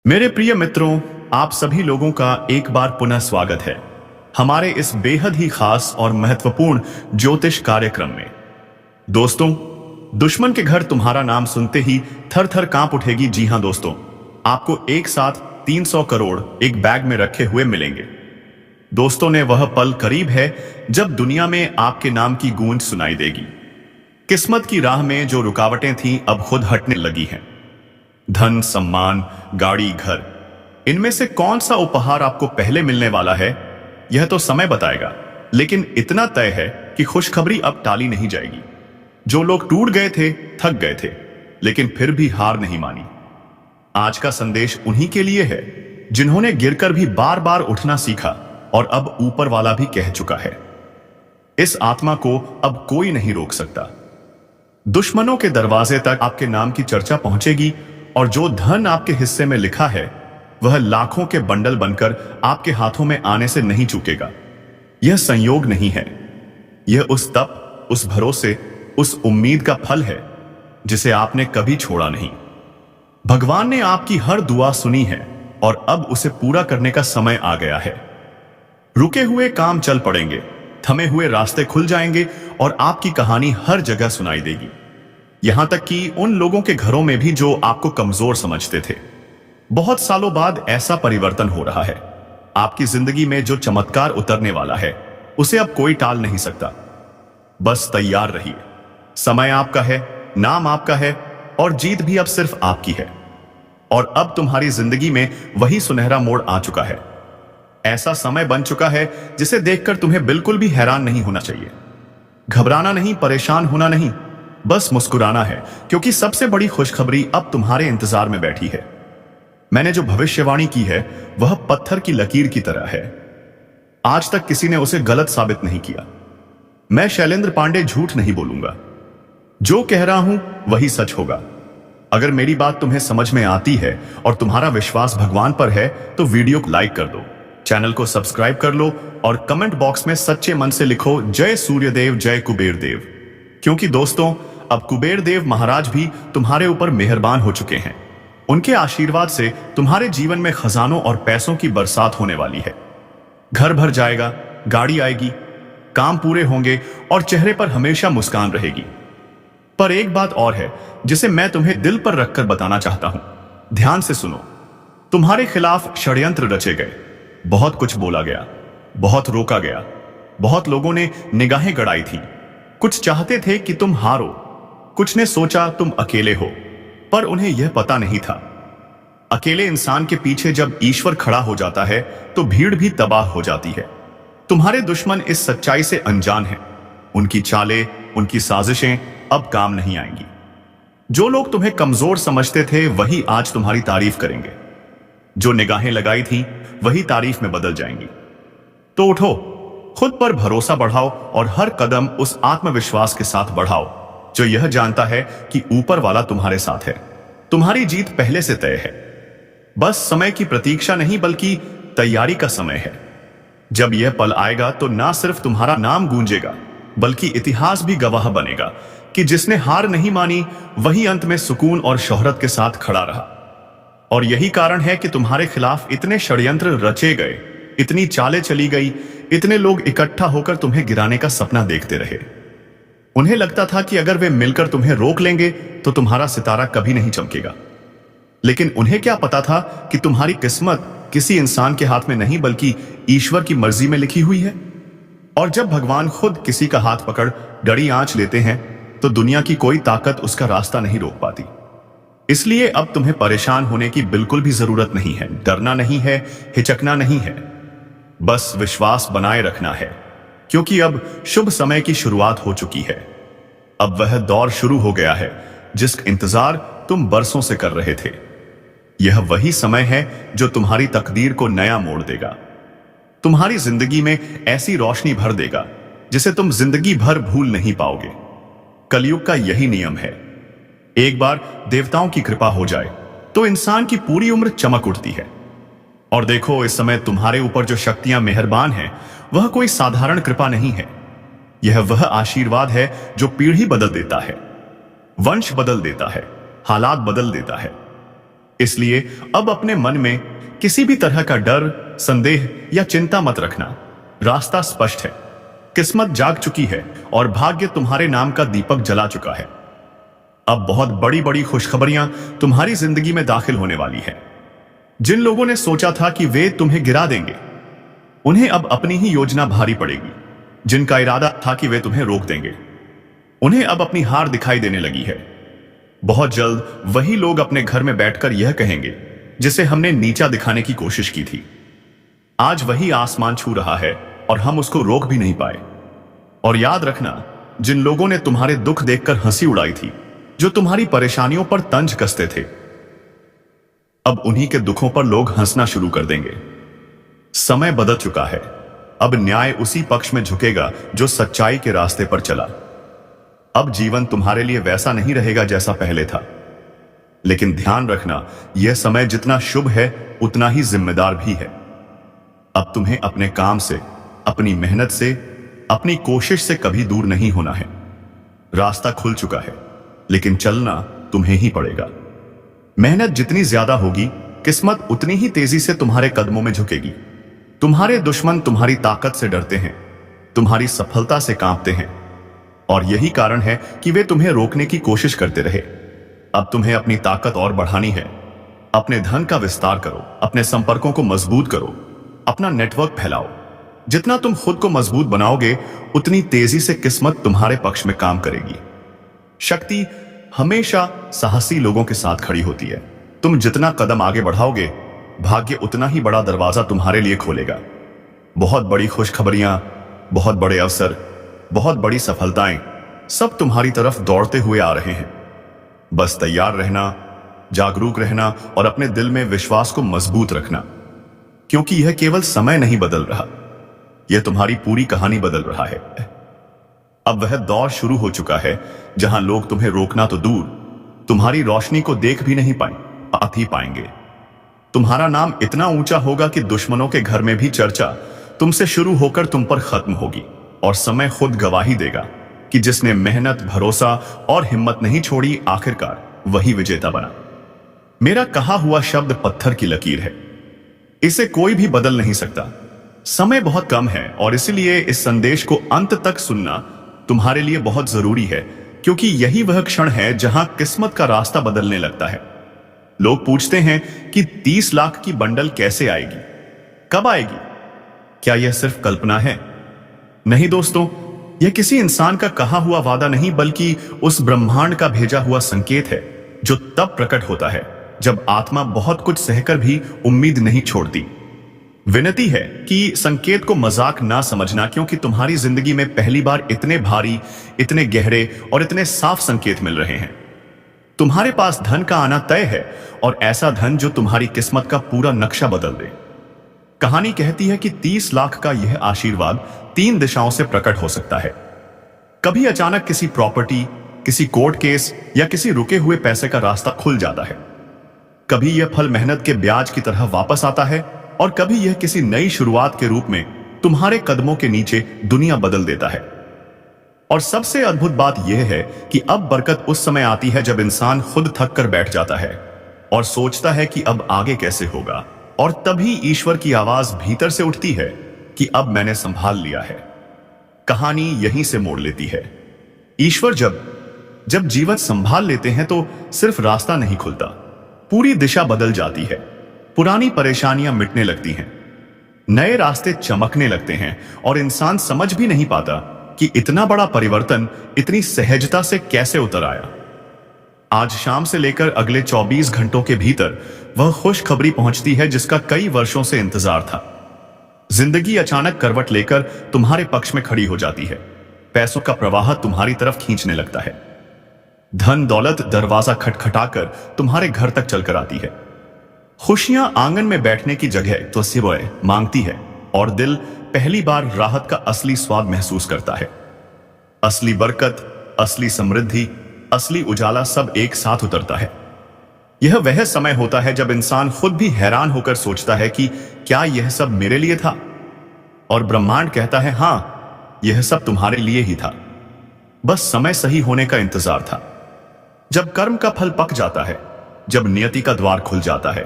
मेरे प्रिय मित्रों, आप सभी लोगों का एक बार पुनः स्वागत है हमारे इस बेहद ही खास और महत्वपूर्ण ज्योतिष कार्यक्रम में। दोस्तों, दुश्मन के घर तुम्हारा नाम सुनते ही थर थर कांप उठेगी। जी हां दोस्तों, आपको एक साथ 300 करोड़ एक बैग में रखे हुए मिलेंगे। दोस्तों ने वह पल करीब है जब दुनिया में आपके नाम की गूंज सुनाई देगी। किस्मत की राह में जो रुकावटें थीं अब खुद हटने लगी हैं। धन, सम्मान, गाड़ी, घर, इनमें से कौन सा उपहार आपको पहले मिलने वाला है, यह तो समय बताएगा। लेकिन इतना तय है कि खुशखबरी अब टाली नहीं जाएगी। जो लोग टूट गए थे, थक गए थे, लेकिन फिर भी हार नहीं मानी। आज का संदेश उन्हीं के लिए है जिन्होंने गिरकर भी बार बार उठना सीखा और अब ऊपर वाला भी कह चुका है, इस आत्मा को अब कोई नहीं रोक सकता। दुश्मनों के दरवाजे तक आपके नाम की चर्चा पहुंचेगी और जो धन आपके हिस्से में लिखा है वह लाखों के बंडल बनकर आपके हाथों में आने से नहीं चूकेगा। यह संयोग नहीं है, यह उस तप, उस भरोसे, उस उम्मीद का फल है जिसे आपने कभी छोड़ा नहीं। भगवान ने आपकी हर दुआ सुनी है और अब उसे पूरा करने का समय आ गया है। रुके हुए काम चल पड़ेंगे, थमे हुए रास्ते खुल जाएंगे और आपकी कहानी हर जगह सुनाई देगी। यहां तक कि उन लोगों के घरों में भी जो आपको कमजोर समझते थे। बहुत सालों बाद ऐसा परिवर्तन हो रहा है। आपकी जिंदगी में जो चमत्कार उतरने वाला है उसे अब कोई टाल नहीं सकता। बस तैयार रहिए। समय आपका है, नाम आपका है और जीत भी अब सिर्फ आपकी है। और अब तुम्हारी जिंदगी में वही सुनहरा मोड़ आ चुका है। ऐसा समय बन चुका है जिसे देखकर तुम्हें बिल्कुल भी हैरान नहीं होना चाहिए। घबराना नहीं, परेशान होना नहीं, बस मुस्कुराना है, क्योंकि सबसे बड़ी खुशखबरी अब तुम्हारे इंतजार में बैठी है। मैंने जो भविष्यवाणी की है वह पत्थर की लकीर की तरह है। आज तक किसी ने उसे गलत साबित नहीं किया। मैं शैलेंद्र पांडे झूठ नहीं बोलूंगा। जो कह रहा हूं वही सच होगा। अगर मेरी बात तुम्हें समझ में आती है और तुम्हारा विश्वास भगवान पर है तो वीडियो को लाइक कर दो, चैनल को सब्सक्राइब कर लो और कमेंट बॉक्स में सच्चे मन से लिखो जय सूर्यदेव, जय कुबेर देव। क्योंकि दोस्तों, अब कुबेर देव महाराज भी तुम्हारे ऊपर मेहरबान हो चुके हैं। उनके आशीर्वाद से तुम्हारे जीवन में खजानों और पैसों की बरसात होने वाली है। घर भर जाएगा, गाड़ी आएगी, काम पूरे होंगे और चेहरे पर हमेशा मुस्कान रहेगी। पर एक बात और है जिसे मैं तुम्हें दिल पर रखकर बताना चाहता हूं। ध्यान से सुनो। तुम्हारे खिलाफ षड्यंत्र रचे गए, बहुत कुछ बोला गया, बहुत रोका गया, बहुत लोगों ने निगाहें गड़ाई थी। कुछ चाहते थे कि तुम हारो, कुछ ने सोचा तुम अकेले हो, पर उन्हें यह पता नहीं था अकेले इंसान के पीछे जब ईश्वर खड़ा हो जाता है तो भीड़ भी तबाह हो जाती है। तुम्हारे दुश्मन इस सच्चाई से अनजान हैं। उनकी चालें, उनकी साजिशें अब काम नहीं आएंगी। जो लोग तुम्हें कमजोर समझते थे वही आज तुम्हारी तारीफ करेंगे। जो निगाहें लगाई थी वही तारीफ में बदल जाएंगी। तो उठो, खुद पर भरोसा बढ़ाओ और हर कदम उस आत्मविश्वास के साथ बढ़ाओ जो यह जानता है कि ऊपर वाला तुम्हारे साथ है। तुम्हारी जीत पहले से तय है। बस समय की प्रतीक्षा नहीं बल्कि तैयारी का समय है। जब यह पल आएगा तो ना सिर्फ तुम्हारा नाम गूंजेगा बल्कि इतिहास भी गवाह बनेगा कि जिसने हार नहीं मानी वही अंत में सुकून और शोहरत के साथ खड़ा रहा। और यही कारण है कि तुम्हारे खिलाफ इतने षड्यंत्र रचे गए, इतनी चालें चली गई, इतने लोग इकट्ठा होकर तुम्हें गिराने का सपना देखते रहे। उन्हें लगता था कि अगर वे मिलकर तुम्हें रोक लेंगे तो तुम्हारा सितारा कभी नहीं चमकेगा। लेकिन उन्हें क्या पता था कि तुम्हारी किस्मत किसी इंसान के हाथ में नहीं बल्कि ईश्वर की मर्जी में लिखी हुई है। और जब भगवान खुद किसी का हाथ पकड़ डड़ी आंच लेते हैं तो दुनिया की कोई ताकत उसका रास्ता नहीं रोक पाती। इसलिए अब तुम्हें परेशान होने की बिल्कुल भी जरूरत नहीं है। डरना नहीं है, हिचकना नहीं है, बस विश्वास बनाए रखना है। क्योंकि अब शुभ समय की शुरुआत हो चुकी है। अब वह दौर शुरू हो गया है जिसका इंतजार तुम बरसों से कर रहे थे। यह वही समय है जो तुम्हारी तकदीर को नया मोड़ देगा, तुम्हारी जिंदगी में ऐसी रोशनी भर देगा जिसे तुम जिंदगी भर भूल नहीं पाओगे। कलयुग का यही नियम है। एक बार देवताओं की कृपा हो जाए तो इंसान की पूरी उम्र चमक उठती है। और देखो, इस समय तुम्हारे ऊपर जो शक्तियां मेहरबान हैं वह कोई साधारण कृपा नहीं है। यह वह आशीर्वाद है जो पीढ़ी बदल देता है, वंश बदल देता है, हालात बदल देता है। इसलिए अब अपने मन में किसी भी तरह का डर, संदेह या चिंता मत रखना। रास्ता स्पष्ट है, किस्मत जाग चुकी है और भाग्य तुम्हारे नाम का दीपक जला चुका है। अब बहुत बड़ी बड़ी खुशखबरियां तुम्हारी जिंदगी में दाखिल होने वाली है। जिन लोगों ने सोचा था कि वे तुम्हें गिरा देंगे, उन्हें अब अपनी ही योजना भारी पड़ेगी। जिनका इरादा था कि वे तुम्हें रोक देंगे, उन्हें अब अपनी हार दिखाई देने लगी है। बहुत जल्द वही लोग अपने घर में बैठकर यह कहेंगे जिसे हमने नीचा दिखाने की कोशिश की थी, आज वही आसमान छू रहा है और हम उसको रोक भी नहीं पाए। और याद रखना, जिन लोगों ने तुम्हारे दुख देखकर हंसी उड़ाई थी, जो तुम्हारी परेशानियों पर तंज कसते थे, अब उन्हीं के दुखों पर लोग हंसना शुरू कर देंगे। समय बदल चुका है, अब न्याय उसी पक्ष में झुकेगा जो सच्चाई के रास्ते पर चला। अब जीवन तुम्हारे लिए वैसा नहीं रहेगा जैसा पहले था, लेकिन ध्यान रखना, यह समय जितना शुभ है उतना ही जिम्मेदार भी है। अब तुम्हें अपने काम से, अपनी मेहनत से, अपनी कोशिश से कभी दूर नहीं होना है। रास्ता खुल चुका है, लेकिन चलना तुम्हें ही पड़ेगा। मेहनत जितनी ज्यादा होगी, किस्मत उतनी ही तेजी से तुम्हारे कदमों में झुकेगी। तुम्हारे दुश्मन तुम्हारी ताकत से डरते हैं, तुम्हारी सफलता से कांपते हैं, और यही कारण है कि वे तुम्हें रोकने की कोशिश करते रहे। अब तुम्हें अपनी ताकत और बढ़ानी है। अपने धन का विस्तार करो, अपने संपर्कों को मजबूत करो, अपना नेटवर्क फैलाओ। जितना तुम खुद को मजबूत बनाओगे, उतनी तेजी से किस्मत तुम्हारे पक्ष में काम करेगी। शक्ति हमेशा साहसी लोगों के साथ खड़ी होती है। तुम जितना कदम आगे बढ़ाओगे, भाग्य उतना ही बड़ा दरवाजा तुम्हारे लिए खोलेगा। बहुत बड़ी खुशखबरियां, बहुत बड़े अवसर, बहुत बड़ी सफलताएं सब तुम्हारी तरफ दौड़ते हुए आ रहे हैं। बस तैयार रहना, जागरूक रहना और अपने दिल में विश्वास को मजबूत रखना, क्योंकि यह केवल समय नहीं बदल रहा, यह तुम्हारी पूरी कहानी बदल रहा है। अब वह दौर शुरू हो चुका है जहां लोग तुम्हें रोकना तो दूर, तुम्हारी रोशनी को देख भी नहीं पाएंगे। तुम्हारा नाम इतना ऊंचा होगा कि दुश्मनों के घर में भी चर्चा तुमसे शुरू होकर तुम पर खत्म होगी, और समय खुद गवाही देगा कि जिसने मेहनत, भरोसा और हिम्मत नहीं छोड़ी, आखिरकार वही विजेता बना। मेरा कहा हुआ शब्द पत्थर की लकीर है, इसे कोई भी बदल नहीं सकता। समय बहुत कम है और इसलिए इस संदेश को अंत तक सुनना तुम्हारे लिए बहुत जरूरी है, क्योंकि यही वह क्षण है जहां किस्मत का रास्ता बदलने लगता है। लोग पूछते हैं कि 30 लाख की बंडल कैसे आएगी, कब आएगी? क्या यह सिर्फ कल्पना है? नहीं दोस्तों, यह किसी इंसान का कहा हुआ वादा नहीं, बल्कि उस ब्रह्मांड का भेजा हुआ संकेत है जो तब प्रकट होता है जब आत्मा बहुत कुछ सहकर भी उम्मीद नहीं छोड़ती। विनती है कि संकेत को मजाक ना समझना, क्योंकि तुम्हारी जिंदगी में पहली बार इतने भारी, इतने गहरे और इतने साफ संकेत मिल रहे हैं। तुम्हारे पास धन का आना तय है, और ऐसा धन जो तुम्हारी किस्मत का पूरा नक्शा बदल दे। कहानी कहती है कि 30 लाख का यह आशीर्वाद 3 दिशाओं से प्रकट हो सकता है। कभी अचानक किसी प्रॉपर्टी, किसी कोर्ट केस या किसी रुके हुए पैसे का रास्ता खुल जाता है। कभी यह फल मेहनत के ब्याज की तरह वापस आता है, और कभी यह किसी नई शुरुआत के रूप में तुम्हारे कदमों के नीचे दुनिया बदल देता है। और सबसे अद्भुत बात यह है कि अब बरकत उस समय आती है जब इंसान खुद थक कर बैठ जाता है और सोचता है कि अब आगे कैसे होगा, और तभी ईश्वर की आवाज भीतर से उठती है कि अब मैंने संभाल लिया है। कहानी यहीं से मोड़ लेती है। ईश्वर जब जीवन संभाल लेते हैं तो सिर्फ रास्ता नहीं खुलता, पूरी दिशा बदल जाती है। पुरानी परेशानियां मिटने लगती हैं, नए रास्ते चमकने लगते हैं, और इंसान समझ भी नहीं पाता कि इतना बड़ा परिवर्तन इतनी सहजता से कैसे उतर आया। आज शाम से लेकर अगले 24 घंटों के भीतर वह खुशखबरी पहुंचती है जिसका कई वर्षों से इंतजार था। जिंदगी अचानक करवट लेकर तुम्हारे पक्ष में खड़ी हो जाती है। पैसों का प्रवाह तुम्हारी तरफ खींचने लगता है। धन दौलत दरवाजा खटखटाकर तुम्हारे घर तक चलकर आती है। खुशियां आंगन में बैठने की जगह तो सिवाय मांगती है, और दिल पहली बार राहत का असली स्वाद महसूस करता है। असली बरकत, असली समृद्धि, असली उजाला सब एक साथ उतरता है। यह वह समय होता है जब इंसान खुद भी हैरान होकर सोचता है कि क्या यह सब मेरे लिए था, और ब्रह्मांड कहता है हां, यह सब तुम्हारे लिए ही था, बस समय सही होने का इंतजार था। जब कर्म का फल पक जाता है जब नियति का द्वार खुल जाता है,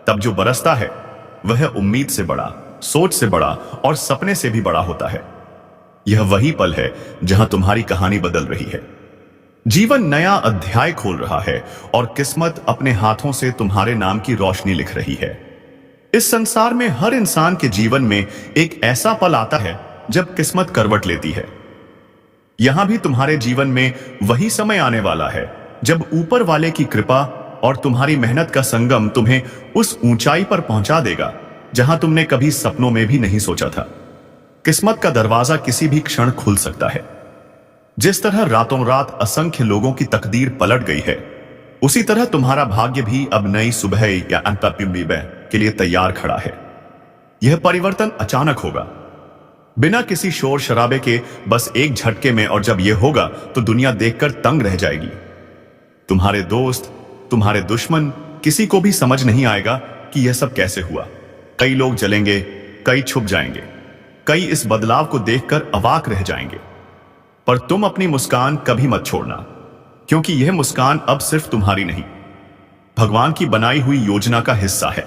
तब जो बरसता है वह उम्मीद से बड़ा, सोच से बड़ा और सपने से भी बड़ा होता है। यह वही पल है जहां तुम्हारी कहानी बदल रही है। जीवन नया अध्याय खोल रहा है और किस्मत अपने हाथों से तुम्हारे नाम की रोशनी लिख रही है। इस संसार में हर इंसान के जीवन में एक ऐसा पल आता है जब किस्मत करवट लेती है। यहां भी तुम्हारे जीवन में वही समय आने वाला है जब ऊपर वाले की कृपा और तुम्हारी मेहनत का संगम तुम्हें उस ऊंचाई पर पहुंचा देगा जहां तुमने कभी सपनों में भी नहीं सोचा था। किस्मत का दरवाजा किसी भी क्षण खुल सकता है। जिस तरह रातों रात असंख्य लोगों की तकदीर पलट गई है, उसी तरह तुम्हारा भाग्य भी अब नई सुबह या अंतर्बिंब के लिए तैयार खड़ा है। यह परिवर्तन अचानक होगा, बिना किसी शोर शराबे के, बस एक झटके में, और जब यह होगा तो दुनिया देखकर तंग रह जाएगी। तुम्हारे दोस्त, तुम्हारे दुश्मन, किसी को भी समझ नहीं आएगा कि यह सब कैसे हुआ। कई लोग जलेंगे, कई छुप जाएंगे, कई इस बदलाव को देखकर अवाक रह जाएंगे। पर तुम अपनी मुस्कान कभी मत छोड़ना, क्योंकि यह मुस्कान अब सिर्फ तुम्हारी नहीं, भगवान की बनाई हुई योजना का हिस्सा है।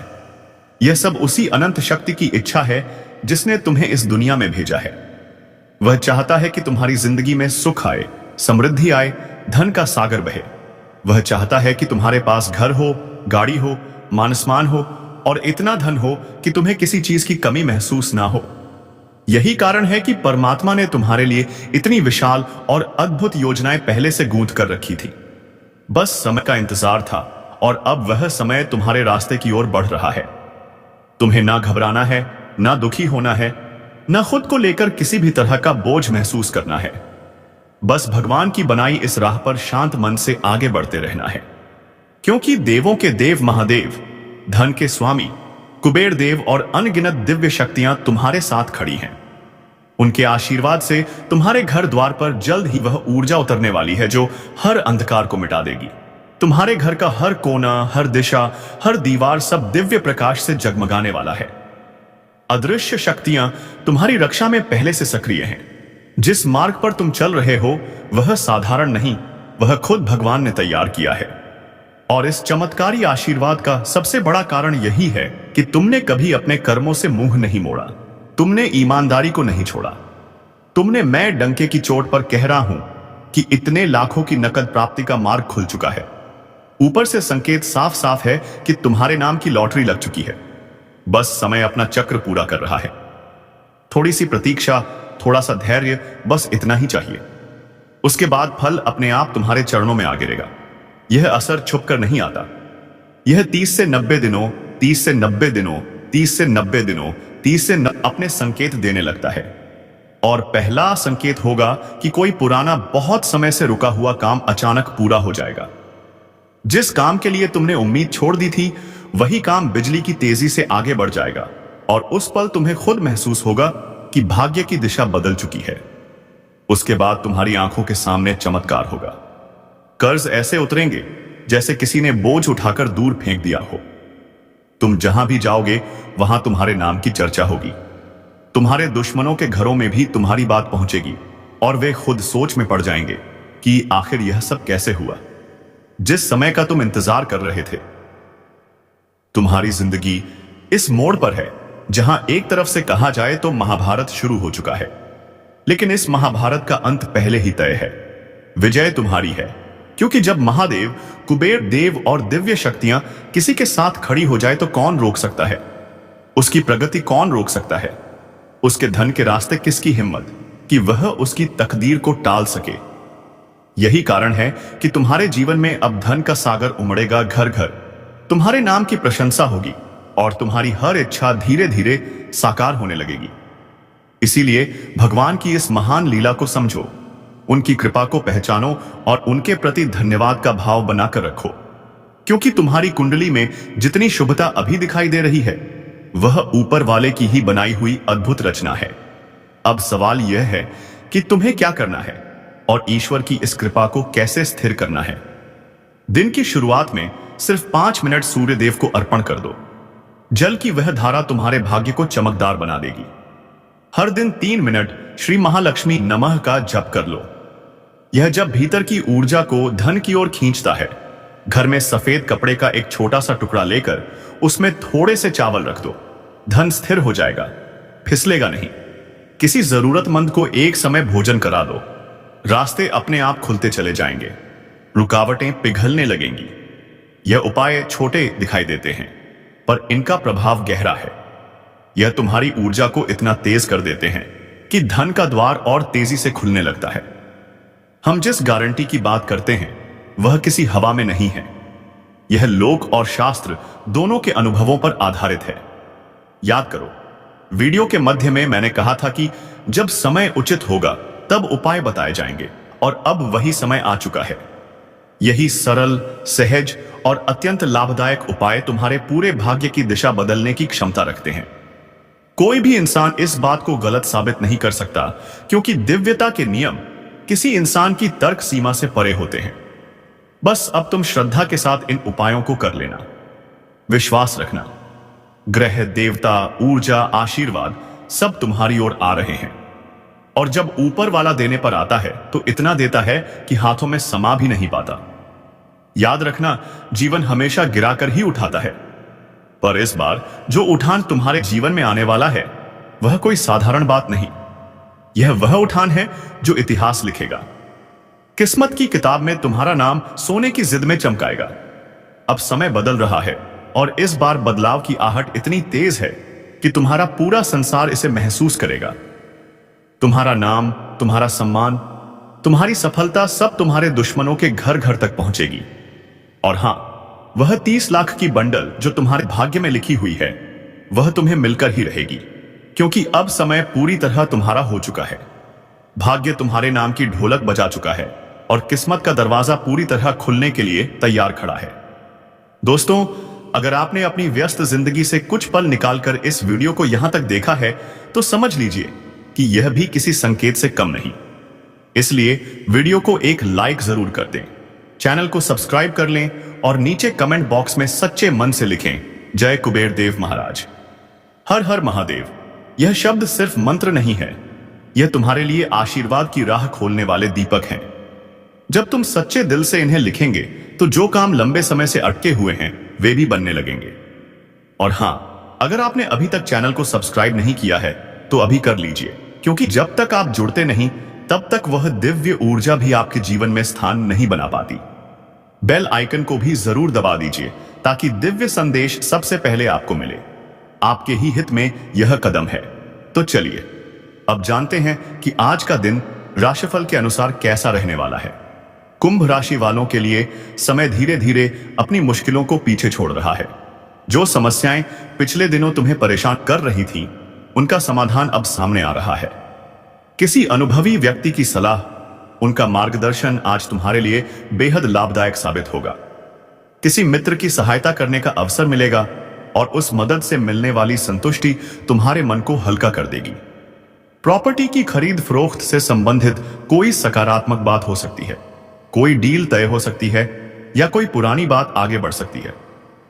यह सब उसी अनंत शक्ति की इच्छा है जिसने तुम्हें इस दुनिया में भेजा है। वह चाहता है कि तुम्हारी जिंदगी में सुख आए, समृद्धि आए, धन का सागर बहे। वह चाहता है कि तुम्हारे पास घर हो, गाड़ी हो, मान सम्मान हो और इतना धन हो कि तुम्हें किसी चीज की कमी महसूस ना हो। यही कारण है कि परमात्मा ने तुम्हारे लिए इतनी विशाल और अद्भुत योजनाएं पहले से गूंथ कर रखी थी। बस समय का इंतजार था और अब वह समय तुम्हारे रास्ते की ओर बढ़ रहा है। तुम्हें ना घबराना है, ना दुखी होना है, ना खुद को लेकर किसी भी तरह का बोझ महसूस करना है। बस भगवान की बनाई इस राह पर शांत मन से आगे बढ़ते रहना है, क्योंकि देवों के देव महादेव, धन के स्वामी कुबेर देव और अनगिनत दिव्य शक्तियां तुम्हारे साथ खड़ी हैं। उनके आशीर्वाद से तुम्हारे घर द्वार पर जल्द ही वह ऊर्जा उतरने वाली है जो हर अंधकार को मिटा देगी। तुम्हारे घर का हर कोना, हर दिशा, हर दीवार सब दिव्य प्रकाश से जगमगाने वाला है। अदृश्य शक्तियां तुम्हारी रक्षा में पहले से सक्रिय हैं। जिस मार्ग पर तुम चल रहे हो वह साधारण नहीं, वह खुद भगवान ने तैयार किया है। और इस चमत्कारी आशीर्वाद का सबसे बड़ा कारण यही है कि तुमने कभी अपने कर्मों से मुंह नहीं मोड़ा, तुमने ईमानदारी को नहीं छोड़ा। तुमने मैं डंके की चोट पर कह रहा हूं कि इतने लाखों की नकद प्राप्ति का मार्ग खुल चुका है। ऊपर से संकेत साफ साफ है कि तुम्हारे नाम की लॉटरी लग चुकी है। बस समय अपना चक्र पूरा कर रहा है। थोड़ी सी प्रतीक्षा, थोड़ा सा धैर्य, बस इतना ही चाहिए। उसके बाद फल अपने आप तुम्हारे चरणों में आ गिरेगा। यह असर छुपकर नहीं आता। यह 30 से 90 दिनों, 30 से 90 दिनों, 30 से 90 दिनों, 30 से अपने संकेत देने लगता है। और पहला संकेत होगा कि कोई पुराना, बहुत समय से रुका हुआ काम अचानक पूरा हो जाएगा। जिस काम के लिए तुमने उम्मीद छोड़ दी थी, वही काम बिजली की तेजी से आगे बढ़ जाएगा और उस पल तुम्हें खुद महसूस होगा कि भाग्य की दिशा बदल चुकी है। उसके बाद तुम्हारी आंखों के सामने चमत्कार होगा। कर्ज ऐसे उतरेंगे जैसे किसी ने बोझ उठाकर दूर फेंक दिया हो। तुम जहां भी जाओगे वहां तुम्हारे नाम की चर्चा होगी। तुम्हारे दुश्मनों के घरों में भी तुम्हारी बात पहुंचेगी और वे खुद सोच में पड़ जाएंगे कि आखिर यह सब कैसे हुआ, जिस समय का तुम इंतजार कर रहे थे। तुम्हारी जिंदगी इस मोड़ पर है जहां एक तरफ से कहा जाए तो महाभारत शुरू हो चुका है, लेकिन इस महाभारत का अंत पहले ही तय है। विजय तुम्हारी है, क्योंकि जब महादेव, कुबेर देव और दिव्य शक्तियां किसी के साथ खड़ी हो जाए तो कौन रोक सकता है? उसकी प्रगति कौन रोक सकता है? उसके धन के रास्ते किसकी हिम्मत कि वह उसकी तकदीर को टाल सके? यही कारण है कि तुम्हारे जीवन में अब धन का सागर उमड़ेगा घर घर। तुम्हारे नाम की प्रशंसा होगी और तुम्हारी हर इच्छा धीरे धीरे साकार होने लगेगी। इसीलिए भगवान की इस महान लीला को समझो, उनकी कृपा को पहचानो और उनके प्रति धन्यवाद का भाव बनाकर रखो, क्योंकि तुम्हारी कुंडली में जितनी शुभता अभी दिखाई दे रही है वह ऊपर वाले की ही बनाई हुई अद्भुत रचना है। अब सवाल यह है कि तुम्हें क्या करना है और ईश्वर की इस कृपा को कैसे स्थिर करना है। दिन की शुरुआत में सिर्फ 5 मिनट सूर्य देव को अर्पण कर दो। जल की वह धारा तुम्हारे भाग्य को चमकदार बना देगी। हर दिन 3 मिनट श्री महालक्ष्मी नमः का जप कर लो। यह जब भीतर की ऊर्जा को धन की ओर खींचता है, घर में सफेद कपड़े का एक छोटा सा टुकड़ा लेकर उसमें थोड़े से चावल रख दो। धन स्थिर हो जाएगा, फिसलेगा नहीं। किसी जरूरतमंद को एक समय भोजन करा दो, रास्ते अपने आप खुलते चले जाएंगे, रुकावटें पिघलने लगेंगी। यह उपाय छोटे दिखाई देते हैं, पर इनका प्रभाव गहरा है। यह तुम्हारी ऊर्जा को इतना तेज कर देते हैं कि धन का द्वार और तेजी से खुलने लगता है। हम जिस गारंटी की बात करते हैं वह किसी हवा में नहीं है। यह लोक और शास्त्र दोनों के अनुभवों पर आधारित है। याद करो, वीडियो के मध्य में मैंने कहा था कि जब समय उचित होगा तब उपाय बताए जाएंगे, और अब वही समय आ चुका है। यही सरल, सहज और अत्यंत लाभदायक उपाय तुम्हारे पूरे भाग्य की दिशा बदलने की क्षमता रखते हैं। कोई भी इंसान इस बात को गलत साबित नहीं कर सकता, क्योंकि दिव्यता के नियम किसी इंसान की तर्क सीमा से परे होते हैं। बस अब तुम श्रद्धा के साथ इन उपायों को कर लेना, विश्वास रखना। ग्रह, देवता, ऊर्जा, आशीर्वाद सब तुम्हारी ओर आ रहे हैं, और जब ऊपर वाला देने पर आता है तो इतना देता है कि हाथों में समा भी नहीं पाता। याद रखना, जीवन हमेशा गिराकर ही उठाता है, पर इस बार जो उठान तुम्हारे जीवन में आने वाला है वह कोई साधारण बात नहीं। यह वह उठान है जो इतिहास लिखेगा। किस्मत की किताब में तुम्हारा नाम सोने की जिद में चमकाएगा। अब समय बदल रहा है, और इस बार बदलाव की आहट इतनी तेज है कि तुम्हारा पूरा संसार इसे महसूस करेगा। तुम्हारा नाम, तुम्हारा सम्मान, तुम्हारी सफलता सब तुम्हारे दुश्मनों के घर घर तक पहुंचेगी। और हां, वह 30 लाख की बंडल जो तुम्हारे भाग्य में लिखी हुई है वह तुम्हें मिलकर ही रहेगी, क्योंकि अब समय पूरी तरह तुम्हारा हो चुका है। भाग्य तुम्हारे नाम की ढोलक बजा चुका है, और किस्मत का दरवाजा पूरी तरह खुलने के लिए तैयार खड़ा है। दोस्तों, अगर आपने अपनी व्यस्त जिंदगी से कुछ पल निकालकर इस वीडियो को यहां तक देखा है तो समझ लीजिए कि यह भी किसी संकेत से कम नहीं। इसलिए वीडियो को एक लाइक जरूर कर दें, चैनल को सब्सक्राइब कर लें, और नीचे कमेंट बॉक्स में सच्चे मन से लिखें, जय कुबेर देव महाराज, हर हर महादेव। यह शब्द सिर्फ मंत्र नहीं है, यह तुम्हारे लिए आशीर्वाद की राह खोलने वाले दीपक हैं। जब तुम सच्चे दिल से इन्हें लिखेंगे तो जो काम लंबे समय से अटके हुए हैं वे भी बनने लगेंगे। और हां, अगर आपने अभी तक चैनल को सब्सक्राइब नहीं किया है तो अभी कर लीजिए, क्योंकि जब तक आप जुड़ते नहीं तब तक वह दिव्य ऊर्जा भी आपके जीवन में स्थान नहीं बना पाती। बेल आइकन को भी जरूर दबा दीजिए ताकि दिव्य संदेश सबसे पहले आपको मिले। आपके ही हित में यह कदम है। तो चलिए अब जानते हैं कि आज का दिन राशिफल के अनुसार कैसा रहने वाला है। कुंभ राशि वालों के लिए समय धीरे धीरे अपनी मुश्किलों को पीछे छोड़ रहा है। जो समस्याएं पिछले दिनों तुम्हें परेशान कर रही थीं, उनका समाधान अब सामने आ रहा है। किसी अनुभवी व्यक्ति की सलाह, उनका मार्गदर्शन आज तुम्हारे लिए बेहद लाभदायक साबित होगा। किसी मित्र की सहायता करने का अवसर मिलेगा, और उस मदद से मिलने वाली संतुष्टि तुम्हारे मन को हल्का कर देगी। प्रॉपर्टी की खरीद फरोख्त से संबंधित कोई सकारात्मक बात हो सकती है, कोई डील तय हो सकती है, या कोई पुरानी बात आगे बढ़ सकती है।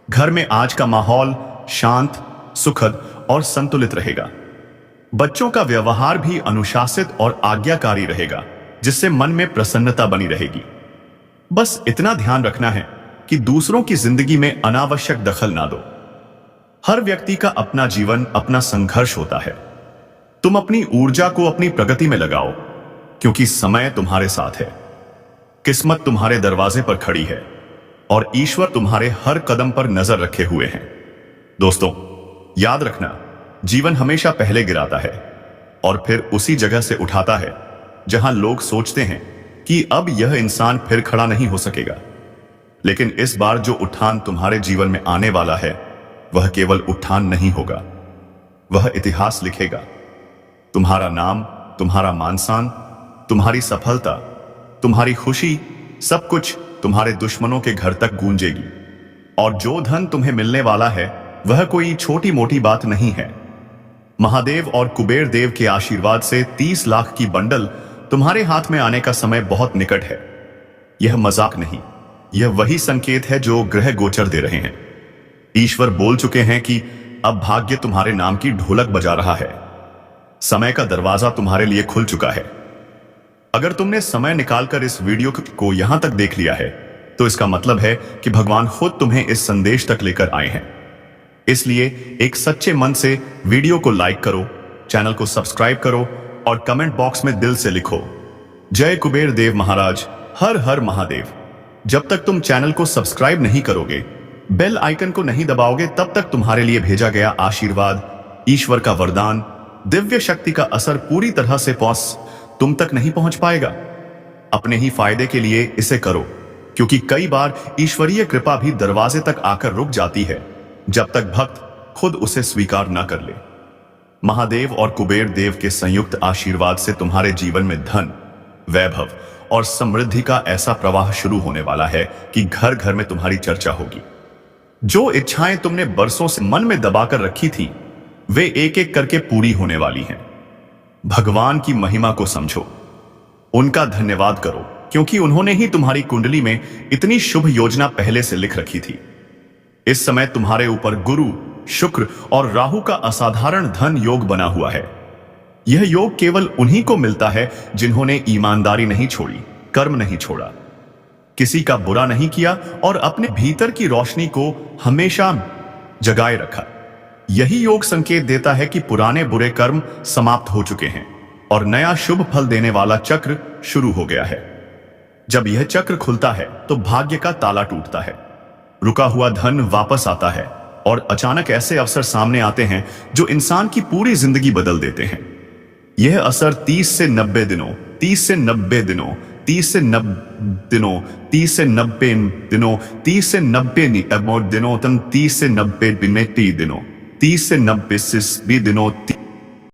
घर में आज का माहौल शांत, सुखद और संतुलित रहेगा। बच्चों का व्यवहार भी अनुशासित और आज्ञाकारी रहेगा, जिससे मन में प्रसन्नता बनी रहेगी। बस इतना ध्यान रखना है कि दूसरों की जिंदगी में अनावश्यक दखल ना दो। हर व्यक्ति का अपना जीवन, अपना संघर्ष होता है। तुम अपनी ऊर्जा को अपनी प्रगति में लगाओ, क्योंकि समय तुम्हारे साथ है। किस्मत तुम्हारे दरवाजे पर खड़ी है, और ईश्वर तुम्हारे हर कदम पर नजर रखे हुए हैं। दोस्तों, याद रखना, जीवन हमेशा पहले गिराता है और फिर उसी जगह से उठाता है जहां लोग सोचते हैं कि अब यह इंसान फिर खड़ा नहीं हो सकेगा। लेकिन इस बार जो उठान तुम्हारे जीवन में आने वाला है वह केवल उठान नहीं होगा, वह इतिहास लिखेगा। तुम्हारा नाम, तुम्हारा मान-सम्मान, तुम्हारी सफलता, तुम्हारी खुशी, सब कुछ तुम्हारे दुश्मनों के घर तक गूंजेगी। और जो धन तुम्हें मिलने वाला है वह कोई छोटी मोटी बात नहीं है। महादेव और कुबेर देव के आशीर्वाद से 30 लाख की बंडल तुम्हारे हाथ में आने का समय बहुत निकट है। यह मजाक नहीं, यह वही संकेत है जो ग्रह गोचर दे रहे हैं। ईश्वर बोल चुके हैं कि अब भाग्य तुम्हारे नाम की ढोलक बजा रहा है। समय का दरवाजा तुम्हारे लिए खुल चुका है। अगर तुमने समय निकालकर इस वीडियो को यहां तक देख लिया है तो इसका मतलब है कि भगवान खुद तुम्हें इस संदेश तक लेकर आए हैं। इसलिए एक सच्चे मन से वीडियो को लाइक करो, चैनल को सब्सक्राइब करो और कमेंट बॉक्स में दिल से लिखो, जय कुबेर देव महाराज, हर हर महादेव। जब तक तुम चैनल को सब्सक्राइब नहीं करोगे, बेल आइकन को नहीं दबाओगे, तब तक तुम्हारे लिए भेजा गया आशीर्वाद, ईश्वर का वरदान, दिव्य शक्ति का असर पूरी तरह से तुम तक नहीं पहुंच पाएगा। अपने ही फायदे के लिए इसे करो, क्योंकि कई बार ईश्वरीय कृपा भी दरवाजे तक आकर रुक जाती है जब तक भक्त खुद उसे स्वीकार न कर ले। महादेव और कुबेर देव के संयुक्त आशीर्वाद से तुम्हारे जीवन में धन, वैभव और समृद्धि का ऐसा प्रवाह शुरू होने वाला है कि घर घर में तुम्हारी चर्चा होगी। जो इच्छाएं तुमने बरसों से मन में दबाकर रखी थी, वे एक एक करके पूरी होने वाली हैं। भगवान की महिमा को समझो, उनका धन्यवाद करो, क्योंकि उन्होंने ही तुम्हारी कुंडली में इतनी शुभ योजना पहले से लिख रखी थी। इस समय तुम्हारे ऊपर गुरु, शुक्र और राहु का असाधारण धन योग बना हुआ है। यह योग केवल उन्हीं को मिलता है जिन्होंने ईमानदारी नहीं छोड़ी, कर्म नहीं छोड़ा, किसी का बुरा नहीं किया और अपने भीतर की रोशनी को हमेशा जगाए रखा। यही योग संकेत देता है कि पुराने बुरे कर्म समाप्त हो चुके हैं और नया शुभ फल देने वाला चक्र शुरू हो गया है। जब यह चक्र खुलता है तो भाग्य का ताला टूटता है, रुका हुआ धन वापस आता है और अचानक ऐसे अवसर सामने आते हैं जो इंसान की पूरी जिंदगी बदल देते हैं। यह असर 30 से 90 दिनों, 30 से 90 दिनों, 30 से 90 दिनों, 30 से 90 दिनों, 30 से 90 दिनों, 30 से 90 दिनों, 30 से 90 दिनों,